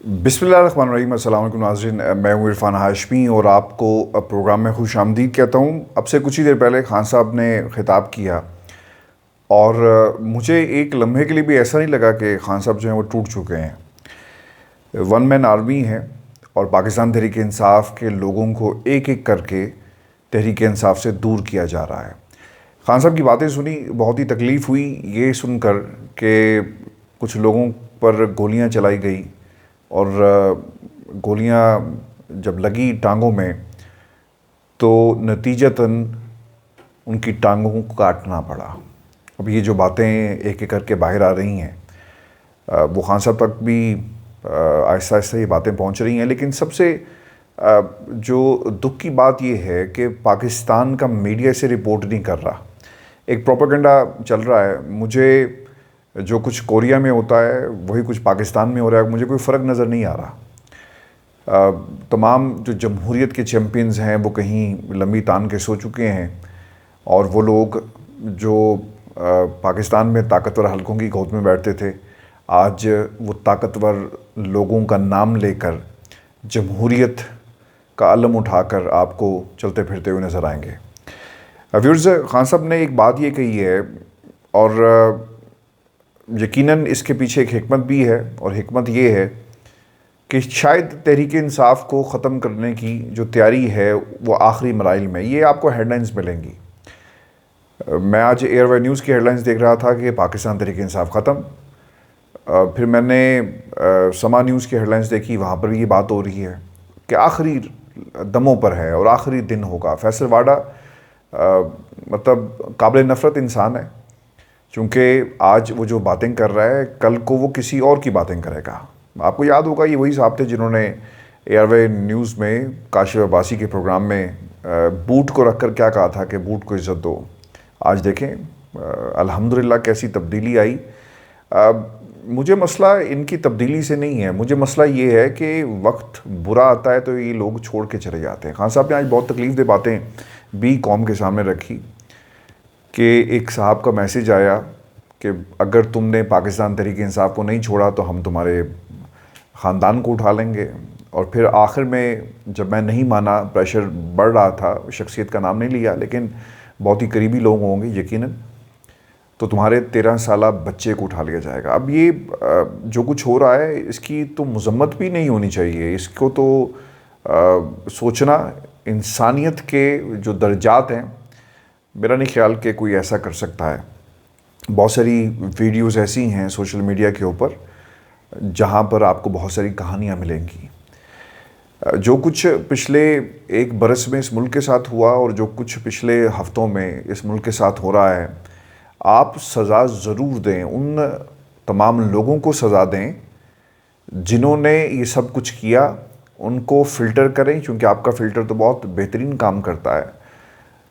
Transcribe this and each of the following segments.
बिस्मिल्लाहिर्रहमानिर्रहीम। अस्सलाम वालेकुम नाज़रीन, मैं हूँ इरफान हाशमी और आपको प्रोग्राम में खुश आमदीद कहता हूँ। अब से कुछ ही देर पहले खान साहब ने ख़िताब किया और मुझे एक लम्हे के लिए भी ऐसा नहीं लगा कि खान साहब जो हैं वो टूट चुके हैं। वन मैन आर्मी है और पाकिस्तान तहरीक इंसाफ के लोगों को एक एक करके तहरीक इंसाफ से दूर किया जा रहा है। खान साहब की बातें सुनी, बहुत ही तकलीफ़ हुई ये सुनकर कि कुछ लोगों पर गोलियां चलाई गई और गोलियां जब लगी टांगों में तो नतीजतन उनकी टांगों को काटना पड़ा। अब ये जो बातें एक एक करके बाहर आ रही हैं, वो खान साहब तक भी आहिस्ता आहिस्ता ये बातें पहुंच रही हैं। लेकिन सबसे जो दुख की बात ये है कि पाकिस्तान का मीडिया इसे रिपोर्ट नहीं कर रहा। एक प्रोपेगेंडा चल रहा है। मुझे जो कुछ कोरिया में होता है वही कुछ पाकिस्तान में हो रहा है, मुझे कोई फ़र्क नज़र नहीं आ रहा। तमाम जो जमहूरियत के चैम्पियंस हैं वो कहीं लंबी तान के सो चुके हैं और वो लोग जो पाकिस्तान में ताकतवर हलकों की गोद में बैठते थे, आज वो ताकतवर लोगों का नाम लेकर जमहूरियत का अलम उठाकर आपको चलते फिरते हुए नज़र आएंगे। व्यूअर्स, खान साहब ने एक बात ये कही है और यकीनन इसके पीछे एक हिकमत भी है और हिकमत ये है कि शायद तहरीक इंसाफ को ख़त्म करने की जो तैयारी है वो आखिरी मराइल में, ये आपको हेडलाइंस मिलेंगी। मैं आज एयरवे न्यूज़ की हेडलाइंस देख रहा था कि पाकिस्तान तहरीक इंसाफ ख़त्म। फिर मैंने समा न्यूज़ की हेडलाइंस देखी, वहाँ पर भी ये बात हो रही है कि आखिरी दमों पर है और आखिरी दिन होगा। फैसल वाडा मतलब काबिल नफ़रत इंसान है, क्योंकि आज वो जो बातें कर रहा है कल को वो किसी और की बातें करेगा। आपको याद होगा ये वही साहब थे जिन्होंने एयरवे न्यूज़ में काशिफ अब्बासी के प्रोग्राम में बूट को रखकर क्या कहा था कि बूट को इज़्ज़त दो। आज देखें अल्हम्दुलिल्लाह कैसी तब्दीली आई। मुझे मसला इनकी तब्दीली से नहीं है, मुझे मसला ये है कि वक्त बुरा आता है तो ये लोग छोड़ के चले जाते हैं। खान साहब ने आज बहुत तकलीफ़ दे बातें भी कौम के सामने रखी कि एक साहब का मैसेज आया कि अगर तुमने पाकिस्तान तहरीक इंसाफ को नहीं छोड़ा तो हम तुम्हारे ख़ानदान को उठा लेंगे। और फिर आखिर में जब मैं नहीं माना, प्रेशर बढ़ रहा था, शख्सियत का नाम नहीं लिया लेकिन बहुत ही करीबी लोग होंगे यकीनन, तो तुम्हारे 13 साला बच्चे को उठा लिया जाएगा। अब ये जो कुछ हो रहा है इसकी तो मज़म्मत भी नहीं होनी चाहिए, इसको तो सोचना इंसानियत के जो दर्जात हैं, मेरा नहीं ख्याल कि कोई ऐसा कर सकता है। बहुत सारी वीडियोज़ ऐसी हैं सोशल मीडिया के ऊपर जहाँ पर आपको बहुत सारी कहानियाँ मिलेंगी। जो कुछ पिछले एक बरस में इस मुल्क के साथ हुआ और जो कुछ पिछले हफ्तों में इस मुल्क के साथ हो रहा है, आप सज़ा ज़रूर दें, उन तमाम लोगों को सज़ा दें जिन्होंने ये सब कुछ किया। उनको फ़िल्टर करें, क्योंकि आपका फ़िल्टर तो बहुत बेहतरीन काम करता है।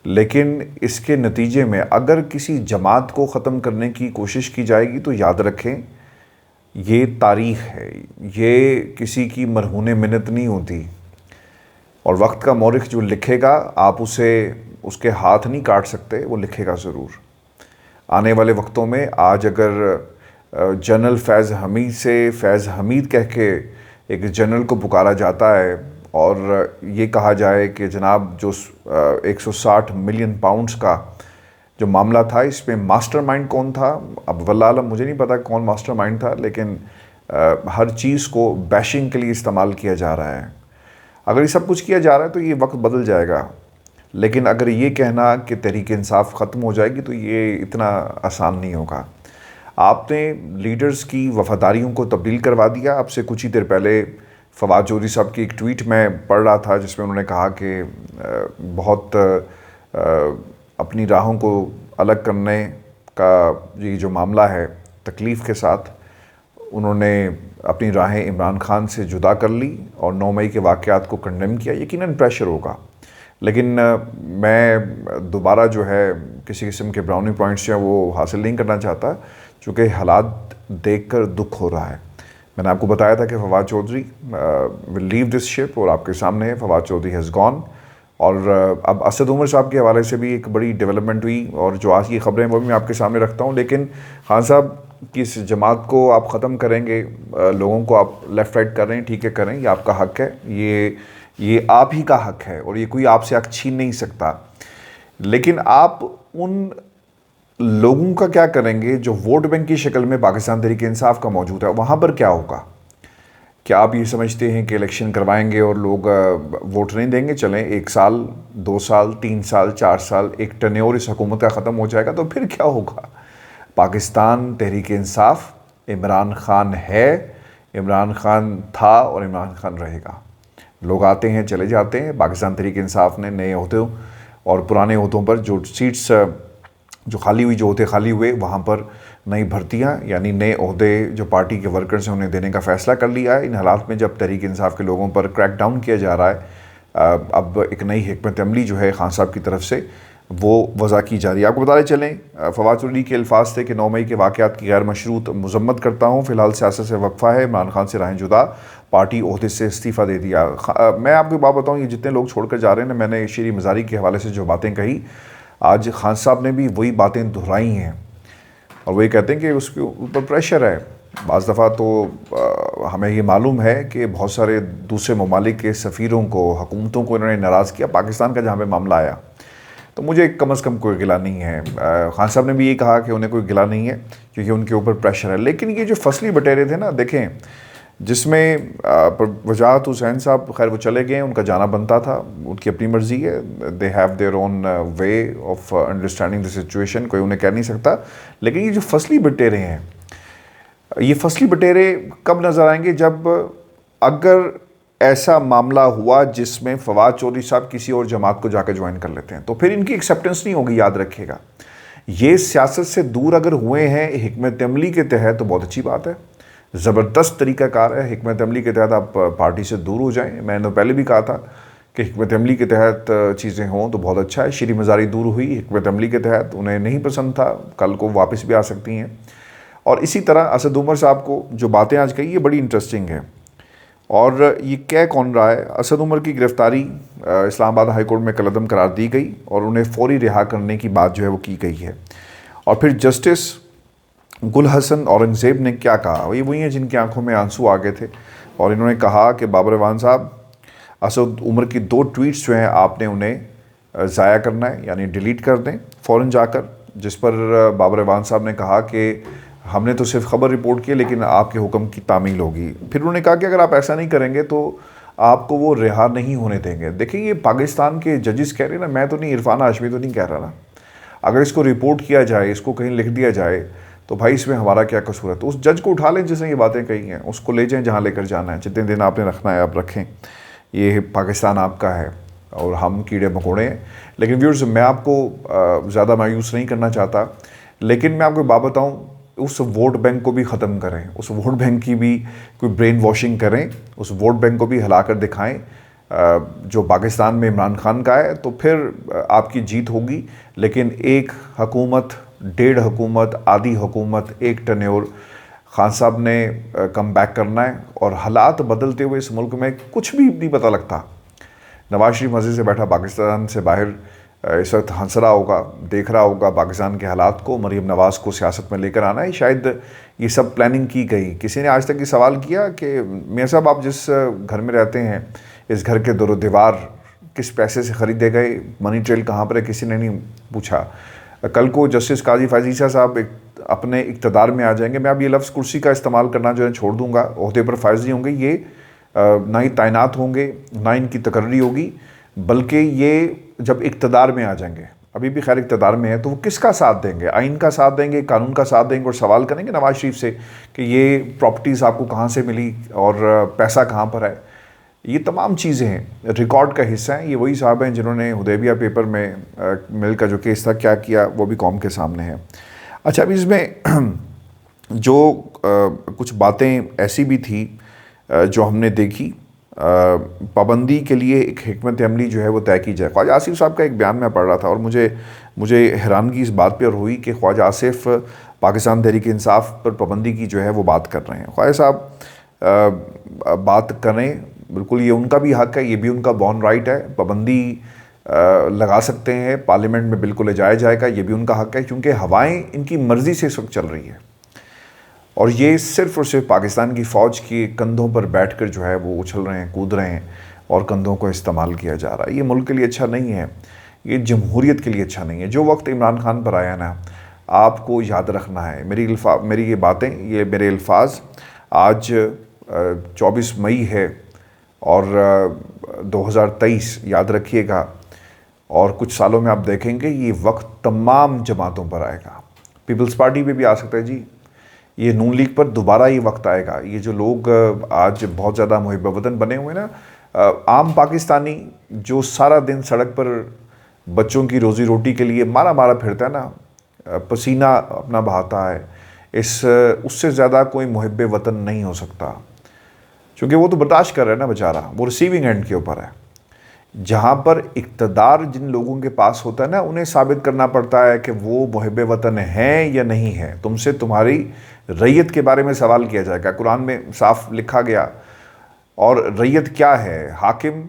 लेकिन इसके नतीजे में अगर किसी जमात को ख़त्म करने की कोशिश की जाएगी तो याद रखें ये तारीख़ है, ये किसी की मरहून मिन्नत नहीं होती। और वक्त का मौरिख जो लिखेगा आप उसे उसके हाथ नहीं काट सकते, वो लिखेगा ज़रूर। आने वाले वक्तों में आज अगर जनरल फैज़ हमीद से फैज़ हमीद कह के एक जनरल को पुकारा जाता है और ये कहा जाए कि जनाब जो 160 मिलियन पाउंड्स का जो मामला था इसमें मास्टरमाइंड कौन था, अब वल्लाह आलम मुझे नहीं पता कौन मास्टरमाइंड था, लेकिन हर चीज़ को बैशिंग के लिए इस्तेमाल किया जा रहा है। अगर ये सब कुछ किया जा रहा है तो ये वक्त बदल जाएगा, लेकिन अगर ये कहना कि तहरीक इंसाफ ख़त्म हो जाएगी तो ये इतना आसान नहीं होगा। आपने लीडर्स की वफ़ादारियों को तब्दील करवा दिया। अब से कुछ ही देर पहले फवाद चौधरी साहब की एक ट्वीट में पढ़ रहा था जिसमें उन्होंने कहा कि बहुत अपनी राहों को अलग करने का ये जो मामला है तकलीफ़ के साथ उन्होंने अपनी राहें इमरान खान से जुदा कर ली और 9 मई के वाक़यात को कंडेम किया। यकीनन प्रेशर होगा, लेकिन मैं दोबारा जो है किसी किस्म के ब्राउनी पॉइंट्स जो हैं वो हासिल नहीं करना चाहता, चूँकि हालात देखकर दुख हो रहा है। मैंने आपको बताया था कि Fawad Chaudhry will leave this ship और आपके सामने है, फवाद चौधरी हैज़ गॉन। और अब असद उमर साहब के हवाले से भी एक बड़ी डेवलपमेंट हुई और जो आज की ख़बरें वो भी मैं आपके सामने रखता हूँ। लेकिन खान साहब कि इस जमात को आप ख़त्म करेंगे, लोगों को आप लेफ़्ट राइट कर रहे हैं, ठीक है करें, ये आपका हक़ है, ये आप ही का हक़ है और ये कोई आपसे हक़ छीन नहीं सकता। लेकिन आप उन लोगों का क्या करेंगे जो वोट बैंक की शक्ल में पाकिस्तान तहरीक इंसाफ का मौजूद है, वहाँ पर क्या होगा? क्या आप ये समझते हैं कि इलेक्शन करवाएंगे और लोग वोट नहीं देंगे? चलें 1 साल, 2 साल, 3 साल, 4 साल एक टर्न्योर इस हुकूमत का ख़त्म हो जाएगा तो फिर क्या होगा? पाकिस्तान तहरीक इंसाफ इमरान खान है, इमरान खान था और इमरान खान रहेगा। लोग आते हैं चले जाते हैं। पाकिस्तान तहरीक इंसाफ ने नए अहदों और पुराने अहदों पर जो सीट्स जो खाली हुई, जो होते खाली हुए, वहाँ पर नई भर्तियाँ यानी नए अहदे जो पार्टी के वर्कर्स हैं उन्हें देने का फ़ैसला कर लिया है। इन हालात में जब तहरीक इंसाफ के लोगों पर क्रैक डाउन किया जा रहा है, अब एक नई हिकमत अमली जो है खान साहब की तरफ से वो वज़ा की जा रही है। आपको बताते चलें, फवाद चौधरी के अल्फाज थे कि 9 मई के वाक़यात की गैर मशरूत मज़म्मत करता हूँ, फ़िलहाल सियासत से वक्फ़ा है, इमरान खान से राहें जुदा, पार्टी ओहदे से इस्तीफ़ा दे दिया। मैं आपको बात बताऊँ, ये जितने लोग छोड़ कर जा रहे हैं ना, मैंने शेरी मज़ारी के हवाले से जो बातें कही, आज खान साहब ने भी वही बातें दोहराई हैं और वही कहते हैं कि उसके ऊपर प्रेशर है। बाज़ दफ़ा तो हमें ये मालूम है कि बहुत सारे दूसरे ममालिक के सफ़ीरों को, हुकूमतों को इन्होंने नाराज़ किया। पाकिस्तान का जहाँ पे मामला आया तो मुझे कम से कम कोई गिला नहीं है। खान साहब ने भी ये कहा कि उन्हें कोई गिला नहीं है क्योंकि उनके ऊपर प्रेशर है। लेकिन ये जो फसली बटेरे थे ना, देखें, जिसमें वजाहत हुसैन साहब, खैर वो चले गए, उनका जाना बनता था, उनकी अपनी मर्ज़ी है, they have their own way of understanding the situation, कोई उन्हें कह नहीं सकता। लेकिन ये जो फसली बटेरे हैं, ये फसली बटेरे कब नज़र आएंगे? जब अगर ऐसा मामला हुआ जिसमें फवाद चौधरी साहब किसी और जमात को जाकर ज्वाइन कर लेते हैं, तो फिर इनकी एक्सेप्टेंस नहीं होगी। याद रखिएगा, ये सियासत से दूर अगर हुए हैं हिकमत अमली के तहत तो बहुत अच्छी बात है, ज़बरदस्त तरीक़ाकार है। हिकमत अमली के तहत आप पार्टी से दूर हो जाएं। मैंने तो पहले भी कहा था कि हिकमत अमली के तहत चीज़ें हों तो बहुत अच्छा है। शेरी मज़ारी दूर हुई हिकमत अमली के तहत, उन्हें नहीं पसंद था, कल को वापस भी आ सकती हैं। और इसी तरह असद उमर साहब को जो बातें आज कही, ये बड़ी इंटरेस्टिंग है। और ये कह कौन रहा है? असद उमर की गिरफ़्तारी इस्लामाबाद हाई कोर्ट में कलअदम करार दी गई और उन्हें फ़ौरी रिहा करने की बात जो है वो की गई है। और फिर जस्टिस गुल हसन औरंगज़ेब ने क्या कहा? ये वही हैं जिनकी आंखों में आंसू आ गए थे और इन्होंने कहा कि बाबर अवान साहब, असद उमर की 2 ट्वीट्स जो हैं आपने उन्हें ज़ाया करना है, यानी डिलीट कर दें फ़ौरन जाकर। जिस पर बाबर अवान साहब ने कहा कि हमने तो सिर्फ ख़बर रिपोर्ट की लेकिन आपके हुक्म की तामील होगी। फिर उन्होंने कहा कि अगर आप ऐसा नहीं करेंगे तो आपको वो रिहा नहीं होने देंगे। देखिए, ये पाकिस्तान के जजेस कह रहे हैं ना, मैं तो नहीं, इरफान हाशमी तो नहीं कह रहा ना। अगर इसको रिपोर्ट किया जाए, इसको कहीं लिख दिया जाए तो भाई इसमें हमारा क्या कसूर है? तो उस जज को उठा लें जिसने ये बातें कही हैं, उसको ले जाएं जहाँ लेकर जाना है। जितने दिन आपने रखना है आप रखें, ये पाकिस्तान आपका है और हम कीड़े मकोड़े हैं। लेकिन व्यूअर्स, मैं आपको ज़्यादा मायूस नहीं करना चाहता, लेकिन मैं आपको बात बताऊँ, उस वोट बैंक को भी ख़त्म करें, उस वोट बैंक की भी कोई ब्रेन वॉशिंग करें, उस वोट बैंक को भी हिला कर दिखाएँ जो पाकिस्तान में इमरान खान का है, तो फिर आपकी जीत होगी। लेकिन एक हुकूमत, 1.5 हुकूमत, आधी हुकूमत, एक टर्न्योर खान साहब ने कम बैक करना है। और हालात बदलते हुए इस मुल्क में कुछ भी नहीं पता लगता। नवाज शरीफ मज़े से बैठा पाकिस्तान से बाहर इस वक्त हंस रहा होगा, देख रहा होगा पाकिस्तान के हालात को, मरीम नवाज़ को सियासत में लेकर आना है। शायद ये सब प्लानिंग की गई। किसी ने आज तक ये सवाल किया कि मियाँ साहब, आप जिस घर में रहते हैं, इस घर के दरो दीवार किस पैसे से ख़रीदे गए, मनी ट्रेल कहाँ पर है? किसी ने नहीं पूछा। कल को जस्टिस काजी फ़ायज़ साहब अपने इक़्तिदार में आ जाएंगे, मैं अब ये लफ्ज़ कुर्सी का इस्तेमाल करना जो है छोड़ दूँगा। ओहदे पर फायज़ नहीं होंगे ये, ना ही तैनात होंगे, ना इनकी तकर्री होगी, बल्कि ये जब इक़्तिदार में आ जाएंगे, अभी भी खैर इक़्तिदार में है, तो वो किसका साथ देंगे? आइन का साथ देंगे, कानून का साथ देंगे और सवाल करेंगे नवाज शरीफ से कि ये प्रॉपर्टीज़ आपको कहाँ से मिली और पैसा कहाँ पर है। ये तमाम चीज़ें हैं, रिकॉर्ड का हिस्सा हैं। ये वही साहब हैं जिन्होंने हुदैबिया पेपर में मिल का जो केस था क्या किया, वो भी कौम के सामने है। अच्छा, अभी इसमें जो कुछ बातें ऐसी भी थी जो हमने देखी, पाबंदी के लिए एक हिकमत अमली जो है वो तय की जाए। ख्वाजा आसिफ साहब का एक बयान मैं पढ़ रहा था और मुझे हैरानगी इस बात पर हुई कि ख्वाजा आसिफ पाकिस्तान तहरीक इंसाफ पर पाबंदी की जो है वो बात कर रहे हैं। ख्वाजा साहब बात करें, बिल्कुल ये उनका भी हक़ है, ये भी उनका बॉर्न राइट है। पाबंदी लगा सकते हैं, पार्लियामेंट में बिल्कुल ले जाया जाएगा, ये भी उनका हक़ है, क्योंकि हवाएं इनकी मर्ज़ी से इस वक्त चल रही है। और ये सिर्फ़ और सिर्फ पाकिस्तान की फ़ौज के कंधों पर बैठकर जो है वो उछल रहे हैं, कूद रहे हैं और कंधों को इस्तेमाल किया जा रहा है। ये मुल्क के लिए अच्छा नहीं है, ये जमहूरियत के लिए अच्छा नहीं है। जो वक्त इमरान खान पर आया ना, आपको याद रखना है, मेरी ये बातें, ये मेरे अल्फाज, आज 24 मई है और 2023 याद रखिएगा। और कुछ सालों में आप देखेंगे ये वक्त तमाम जमातों पर आएगा। पीपल्स पार्टी पे भी आ सकता है जी, ये नून लीग पर दोबारा ये वक्त आएगा। ये जो लोग आज बहुत ज़्यादा मुहिब वतन बने हुए ना, आम पाकिस्तानी जो सारा दिन सड़क पर बच्चों की रोज़ी रोटी के लिए मारा मारा फिरता है ना, पसीना अपना बहाता है, उससे ज़्यादा कोई मुहिब वतन नहीं हो सकता, क्योंकि वो तो बर्दाश्त कर रहा है ना बेचारा, वो रिसीविंग एंड के ऊपर है। जहाँ पर इक़्तिदार जिन लोगों के पास होता है ना, उन्हें साबित करना पड़ता है कि वो मुहिब वतन हैं या नहीं है। तुमसे तुम्हारी रैयत के बारे में सवाल किया जाएगा। कुरान में साफ लिखा गया। और रैयत क्या है? हाकिम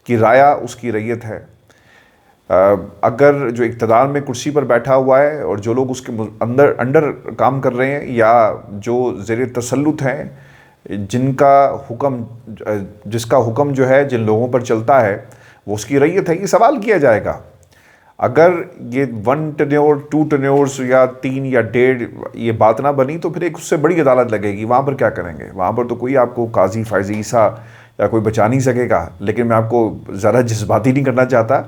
की राया उसकी रैयत है। अगर जो इक़्तिदार में कुर्सी पर बैठा हुआ है और जो लोग उसके अंडर काम कर रहे हैं या जो ज़ेर तसल्लुत हैं, जिसका हुक्म जो है जिन लोगों पर चलता है, वो उसकी रैयत है। ये सवाल किया जाएगा। अगर ये 1 टेन्योर 2 टेन्योर्स या 3 या 1.5 ये बात ना बनी तो फिर एक उससे बड़ी अदालत लगेगी। वहाँ पर क्या करेंगे? वहाँ पर तो कोई आपको काजी फ़ायज़ ईसा या कोई बचा नहीं सकेगा। लेकिन मैं आपको ज़रा जज्बाती नहीं करना चाहता,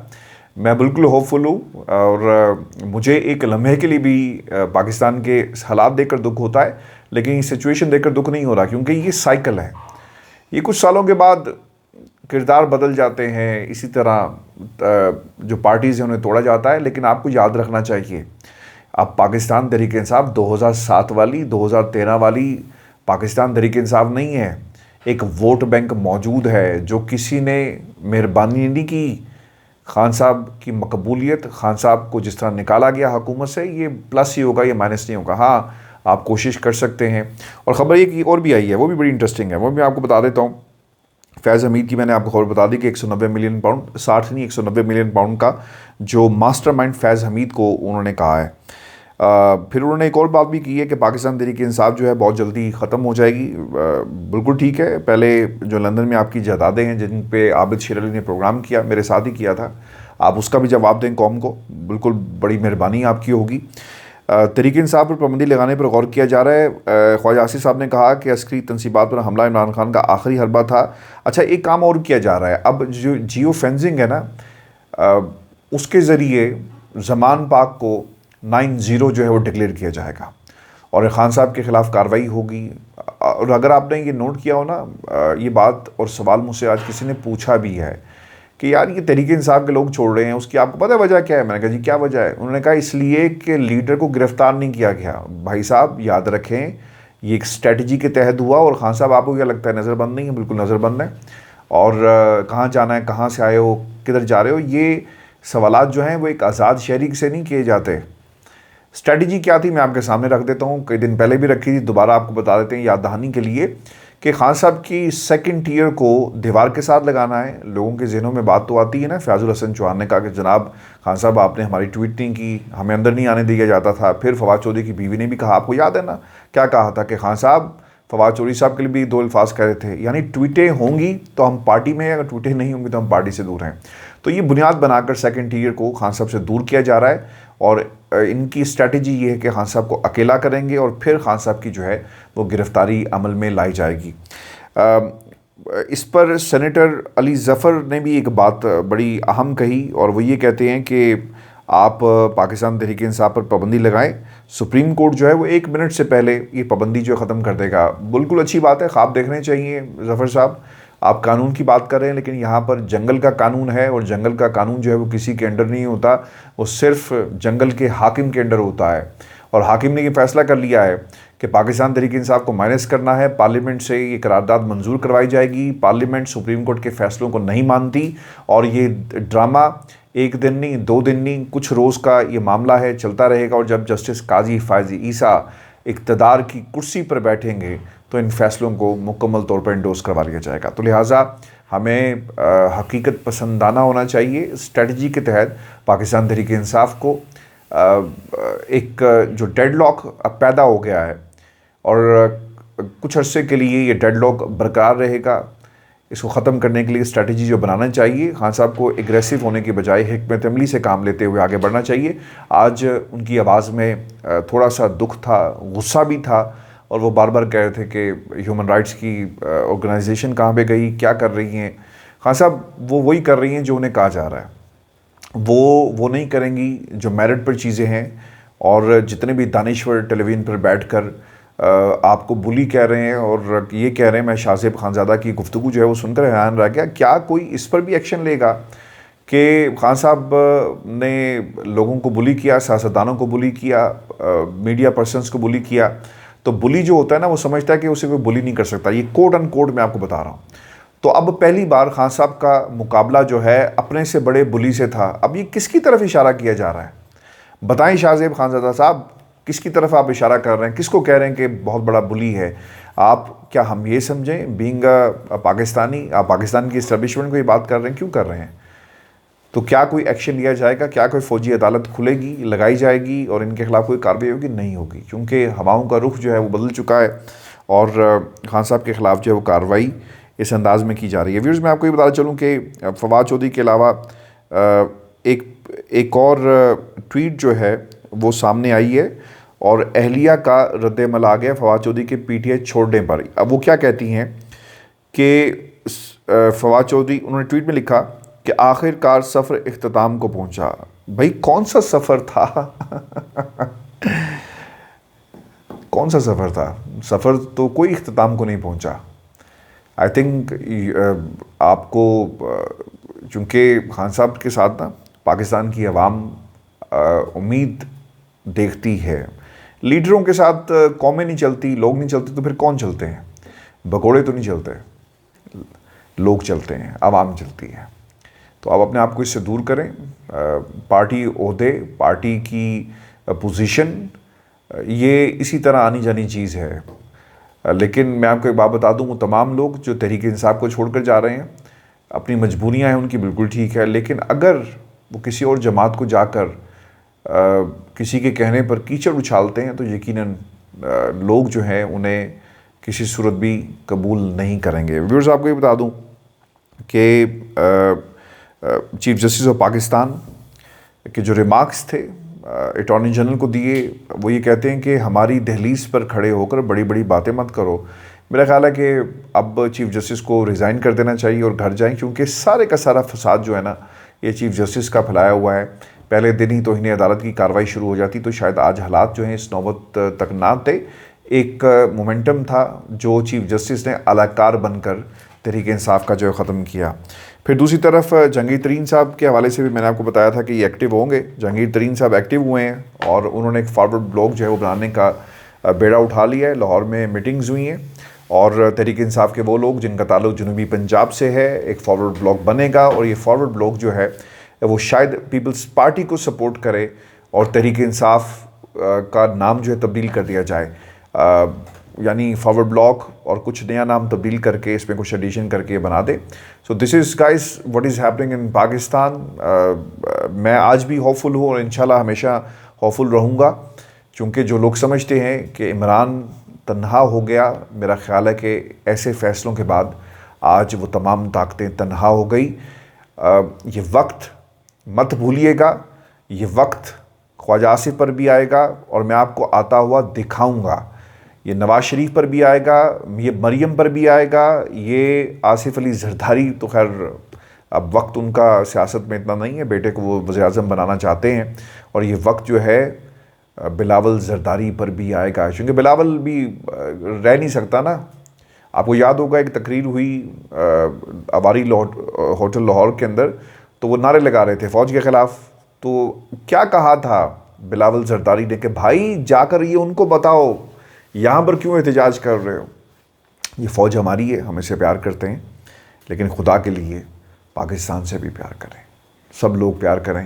मैं बिल्कुल होपफुल हूँ और मुझे एक लम्हे के लिए भी पाकिस्तान के हालात देखकर दुख होता है, लेकिन ये सिचुएशन देखकर दुख नहीं हो रहा, क्योंकि ये साइकिल है। ये कुछ सालों के बाद किरदार बदल जाते हैं, इसी तरह जो पार्टीज़ हैं उन्हें तोड़ा जाता है। लेकिन आपको याद रखना चाहिए, अब पाकिस्तान तहरीक इंसाफ 2007 वाली 2013 वाली पाकिस्तान तहरीक इंसाफ नहीं है। एक वोट बैंक मौजूद है जो किसी ने मेहरबानी नहीं की। खान साहब की मकबूलियत, खान साहब को जिस तरह निकाला गया हुकूमत से, ये प्लस ही होगा, ये माइनस नहीं होगा। हाँ, आप कोशिश कर सकते हैं। और ख़बर एक और भी आई है, वो भी बड़ी इंटरेस्टिंग है, वो भी आपको बता देता हूँ। फैज़ हमीद की मैंने आपको खबर बता दी कि 190 मिलियन पाउंड, 60 नहीं 190 मिलियन पाउंड का जो मास्टरमाइंड फैज़ हमीद को उन्होंने कहा है। फिर उन्होंने एक और बात भी की है कि पाकिस्तान तहरीक इंसाफ जो है बहुत जल्दी ख़त्म हो जाएगी। बिल्कुल ठीक है। पहले जो लंदन में आपकी जायदादें हैं जिन पे आबिद शेर अली ने प्रोग्राम किया, मेरे साथ ही किया था, आप उसका भी जवाब दें कौम को, बिल्कुल बड़ी मेहरबानी आपकी होगी। तहरीक इंसाफ पर पाबंदी लगाने पर गौर किया जा रहा है। ख्वाजा आसिफ साहब ने कहा कि अस्करी तनसीबात पर हमला इमरान खान का आखिरी हरबा था। अच्छा, एक काम और किया जा रहा है, अब जो जियो फेंसिंग है ना, उसके ज़रिए ज़मान पाक को 9-0 जो है वो डिक्लेयर किया जाएगा और खान साहब के ख़िलाफ़ कार्रवाई होगी। और अगर आपने ये नोट किया हो ना, ये बात और सवाल मुझसे आज किसी ने पूछा भी है कि यार ये तहरीक इंसाफ के लोग छोड़ रहे हैं, उसकी आपको पता है वजह क्या है? मैंने कहा जी क्या वजह है? उन्होंने कहा इसलिए कि लीडर को गिरफ़्तार नहीं किया गया। भाई साहब याद रखें, ये एक स्ट्रेटजी के तहत हुआ। और खान साहब आपको क्या लगता है नज़रबंद नहीं है? बिल्कुल नज़रबंद है। और कहाँ जाना है, कहाँ से आए हो, किधर जा रहे हो, ये सवालात जो हैं वो एक आज़ाद शहरी से नहीं किए जाते। स्ट्रेटजी क्या थी मैं आपके सामने रख देता हूँ, कई दिन पहले भी रखी थी, दोबारा आपको बता देते हैं याद दहानी के लिए, कि खान साहब की सेकंड टियर को दीवार के साथ लगाना है। लोगों के जहनों में बात तो आती है ना, फयाजुल हसन चौहान ने कहा कि जनाब खान साहब आपने हमारी ट्वीट नहीं की, हमें अंदर नहीं आने दिया जाता था। फिर फवाद चौधरी की बीवी ने भी कहा, आपको याद है ना क्या कहा था, कि खान साहब फवाद चौधरी साहब के लिए भी 2 अल्फाज कह रहे थे, यानी ट्वीटें होंगी तो हम पार्टी में हैं, अगर ट्वीटें नहीं होंगी तो हम पार्टी से दूर हैं। तो ये बुनियाद बनाकर सेकंड टियर को खान साहब से दूर किया जा रहा है और इनकी स्ट्रैटेजी ये है कि खान साहब को अकेला करेंगे और फिर खान साहब की जो है वो गिरफ़्तारी अमल में लाई जाएगी। इस पर सेनेटर अली ज़फ़र ने भी एक बात बड़ी अहम कही और वो ये कहते हैं कि आप पाकिस्तान तहरीक इंसाफ पर पाबंदी लगाएं, सुप्रीम कोर्ट जो है वो 1 मिनट से पहले ये पाबंदी जो ख़त्म कर देगा। बिल्कुल अच्छी बात है, ख्वाब देखने चाहिए ज़फ़र साहब। आप कानून की बात कर रहे हैं, लेकिन यहाँ पर जंगल का कानून है और जंगल का कानून जो है वो किसी के अंडर नहीं होता, वो सिर्फ जंगल के हाकिम के अंडर होता है। और हाकिम ने ये फैसला कर लिया है कि पाकिस्तान तहरीक इंसाफ को माइनस करना है, पार्लियामेंट से ये करारदाद मंजूर करवाई जाएगी। पार्लियामेंट सुप्रीम कोर्ट के फैसलों को नहीं मानती और ये ड्रामा 1 दिन नहीं, 2 दिन नहीं, कुछ रोज़ का ये मामला है, चलता रहेगा। और जब जस्टिस काजी फ़ायज़ ईसा इक़्तिदार की कुर्सी पर बैठेंगे तो इन फैसलों को मुकम्मल तौर पर इंडोर्स करवा लिया जाएगा। तो लिहाजा हमें हकीकत पसंदाना होना चाहिए। स्ट्रेटजी के तहत पाकिस्तान तहरीक इंसाफ को एक जो डेडलॉक अब पैदा हो गया है और कुछ अरसे के लिए ये डेडलॉक बरकरार रहेगा। इसको ख़त्म करने के लिए स्ट्रैटेजी जो बनाना चाहिए, खान साहब को एग्रेसिव होने के बजाय हिकमत अमली से काम लेते हुए आगे बढ़ना चाहिए। आज उनकी आवाज़ में थोड़ा सा दुख था, गुस्सा भी था, और वो बार बार कह रहे थे कि ह्यूमन राइट्स की ऑर्गेनाइजेशन कहाँ पे गई, क्या कर रही हैं। खान साहब वो वही कर रही हैं जो उन्हें कहा जा रहा है, वो नहीं करेंगी जो मेरिट पर चीज़ें हैं। और जितने भी दानिश्वर टेलीविज़न पर बैठकर आपको बुली कह रहे हैं और ये कह रहे हैं, मैं शाहज़ेब खानज़ादा की गुफ्तगू जो है वो सुनकर हैरान रह गया। क्या कोई इस पर भी एक्शन लेगा कि खान साहब ने लोगों को बुली किया, सियासतदानों को बुली किया, मीडिया पर्सनस को बुली किया? तो बुली जो होता है ना, वो समझता है कि उसे कोई बुली नहीं कर सकता। ये कोट अन कोट मैं आपको बता रहा हूँ। तो अब पहली बार खान साहब का मुकाबला जो है अपने से बड़े बुली से था। अब ये किसकी तरफ इशारा किया जा रहा है? बताएं शाहज़ेब खानज़ादा साहब, किसकी तरफ आप इशारा कर रहे हैं? किसको कह रहे हैं कि बहुत बड़ा बुली है आप? क्या हम ये समझें बीइंग पाकिस्तानी, आप पाकिस्तान की इस्टेब्लिशमेंट को ये बात कर रहे हैं? क्यों कर रहे हैं? तो क्या कोई एक्शन लिया जाएगा? क्या कोई फ़ौजी अदालत खुलेगी, लगाई जाएगी और इनके खिलाफ कोई कार्रवाई होगी? नहीं होगी, क्योंकि हवाओं का रुख जो है वो बदल चुका है और खान साहब के ख़िलाफ़ जो है वो कार्रवाई इस अंदाज़ में की जा रही है। व्यूअर्स, मैं आपको ये बताना चलूँ कि फवाद चौधरी के अलावा एक और ट्वीट जो है वो सामने आई है और अहलिया का रद्द-ए-अमल आ गया फवाद चौधरी के पीटीआई छोड़ने पर। अब वो क्या कहती हैं कि फवाद चौधरी, उन्होंने ट्वीट में लिखा कि आखिरकार सफ़र इख्तिताम को पहुंचा। भाई कौन सा सफ़र था? कौन सा सफ़र था? सफ़र तो कोई इख्तिताम को नहीं पहुंचा। आई थिंक आपको, चूँकि खान साहब के साथ ना पाकिस्तान की अवाम उम्मीद देखती है। लीडरों के साथ कौमें नहीं चलती, लोग नहीं चलते, तो फिर कौन चलते हैं? भगोड़े तो नहीं चलते, लोग चलते हैं, आवाम चलती है। तो आप अपने आप को इससे दूर करें। पार्टी ओहदे, पार्टी की पोजीशन, ये इसी तरह आनी जानी चीज़ है। लेकिन मैं आपको एक बात बता दूं, वो तमाम लोग जो तहरीक इंसाफ को छोड़कर जा रहे हैं, अपनी मजबूरियां हैं उनकी, बिल्कुल ठीक है। लेकिन अगर वो किसी और जमात को जाकर किसी के कहने पर कीचड़ उछालते हैं तो यकीनन लोग जो हैं उन्हें किसी सूरत भी कबूल नहीं करेंगे। व्यूअर्स, आपको ये बता दूं कि चीफ जस्टिस ऑफ पाकिस्तान के जो रिमार्क्स थे अटॉर्नी जनरल को दिए, वो ये कहते हैं कि हमारी दहलीज पर खड़े होकर बड़ी बड़ी बातें मत करो। मेरा ख्याल है कि अब चीफ जस्टिस को रिज़ाइन कर देना चाहिए और घर जाएं, क्योंकि सारे का सारा फसाद जो है ना, ये चीफ जस्टिस का फैलाया हुआ है। पहले दिन ही तो इन्हें अदालत की कार्रवाई शुरू हो जाती तो शायद आज हालात जो हैं इस नौबत तक ना थे। एक मोमेंटम था जो चीफ जस्टिस ने अलाकार बनकर तहरीक इंसाफ का जो है ख़त्म किया। फिर दूसरी तरफ जहांगीर तरीन साहब के हवाले से भी मैंने आपको बताया था कि ये एक्टिव होंगे। जहांगीर तरीन साहब एक्टिव हुए हैं और उन्होंने एक फॉरवर्ड ब्लॉग जो है वो बनाने का बेड़ा उठा लिया है। लाहौर में मीटिंग्स हुई हैं और तहरीक इंसाफ के वो लोग जिनका ताल्लुक जनूबी पंजाब से है, एक फॉरवर्ड ब्लॉग बनेगा और ये फॉरवर्ड ब्लॉग जो है वो शायद पीपल्स पार्टी को सपोर्ट करे और तहरीक इंसाफ का नाम जो है तब्दील कर दिया जाए, यानी फॉरवर्ड ब्लॉक और कुछ नया नाम तब्दील करके इसमें कुछ एडिशन करके बना दे। So this is guys what is happening in Pakistan. मैं आज भी होपफुल हूँ और इंशाल्लाह हमेशा होपफुल रहूँगा, क्योंकि जो लोग समझते हैं कि इमरान तन्हा हो गया, मेरा ख्याल है कि ऐसे फ़ैसलों के बाद आज वो तमाम ताकतें तन्हा हो गई। ये वक्त मत भूलिएगा, ये वक्त ख्वाजा आसिफ पर भी आएगा और मैं आपको आता हुआ दिखाऊंगा। ये नवाज़ शरीफ पर भी आएगा, ये मरियम पर भी आएगा, ये आसिफ अली जरदारी तो खैर अब वक्त उनका सियासत में इतना नहीं है, बेटे को वो वज़ीर-ए-आज़म बनाना चाहते हैं। और ये वक्त जो है बिलावल जरदारी पर भी आएगा, क्योंकि बिलावल भी रह नहीं सकता ना। आपको याद होगा एक तकरीर हुई अवारी होटल लाहौर के अंदर, तो वो नारे लगा रहे थे फ़ौज के ख़िलाफ़। तो क्या कहा था बिलावल जरदारी ने कि भाई जाकर ये उनको बताओ यहाँ पर क्यों एहतजाज कर रहे हो। ये फ़ौज हमारी है, हम इसे प्यार करते हैं, लेकिन खुदा के लिए पाकिस्तान से भी प्यार करें, सब लोग प्यार करें,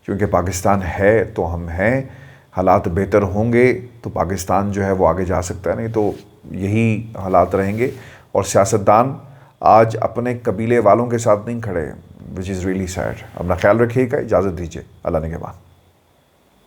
क्योंकि पाकिस्तान है तो हम हैं। हालात बेहतर होंगे तो पाकिस्तान जो है वो आगे जा सकता है, नहीं तो यही हालात रहेंगे। और सियासतदान आज अपने कबीले वालों के साथ नहीं खड़े, विच इज़ रियली सैड। अपना ख्याल रखिएगा, इजाज़त दीजिए, अल्लाह ने के बाद।